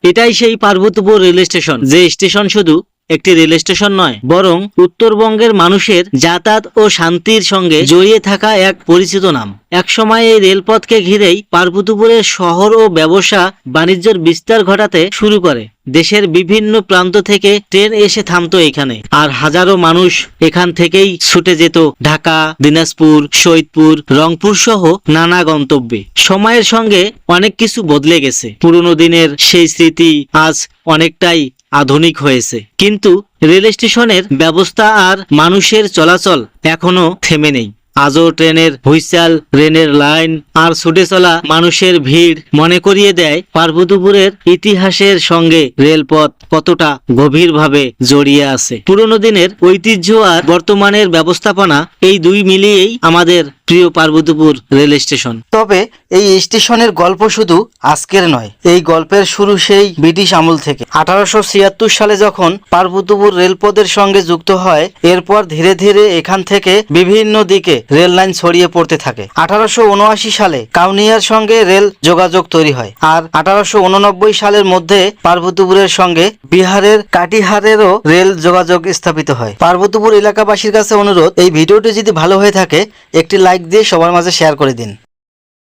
এটাই সেই Parbatipur rail station, যে স্টেশন শুধু একটি রেল স্টেশন নয়, বরং উত্তরবঙ্গের মানুষের যাতায়াত ও শান্তির সঙ্গে জড়িয়ে থাকা এক পরিচিত নাম। একসময় এই রেলপথকে ঘিরেই পার্বতীপুরের শহর ও ব্যবসা বাণিজ্যের বিস্তার ঘটাতে শুরু করে। দেশের বিভিন্ন প্রান্ত থেকে ট্রেন এসে থামতো এখানে, আর হাজারো মানুষ এখান থেকেই ছুটে যেত ঢাকা, দিনাজপুর, সৈয়দপুর, রংপুর সহ নানা গন্তব্যে। সময়ের সঙ্গে অনেক কিছু বদলে গেছে। পুরনো দিনের সেই স্মৃতি আজ অনেকটাই আধুনিক হয়েছে, কিন্তু রেল স্টেশনের ব্যবস্থা আর মানুষের চলাচল এখনো থেমে নেই। আজও ট্রেনের হুইসেল, রেলের লাইন আর ছুটে চলা মানুষের ভিড় মনে করিয়ে দেয় পার্বতীপুরের ইতিহাসের সঙ্গে রেলপথ কতটা গভীরভাবে জড়িয়ে আছে। পুরনো দিনের ঐতিহ্য আর বর্তমানের ব্যবস্থাপনা, এই দুই মিলিয়েই আমাদের প্রিয় পার্বতীপুর রেল স্টেশন। তবে এই স্টেশনের গল্প শুধু আজকের নয়, এই গল্পের শুরু সেই ব্রিটিশ আমল থেকে। 1876 সালে যখন পার্বতীপুর রেলপথের সঙ্গে যুক্ত হয়, এরপর ধীরে ধীরে এখান থেকে বিভিন্ন দিকে রেল লাইন ছড়িয়ে পড়তে থাকে। 1879 সালে কাউনিয়ার সঙ্গে রেল যোগাযোগ তৈরি হয়, আর 1889 সালের মধ্যে পার্বতীপুরের সঙ্গে বিহারের কাটিহারেরও রেল যোগাযোগ স্থাপিত হয়। পার্বতীপুর এলাকাবাসীর কাছে অনুরোধ, এই ভিডিওটি যদি ভালো হয়ে থাকে একটি লাইক দিয়ে সবার মাঝে শেয়ার করে দিন।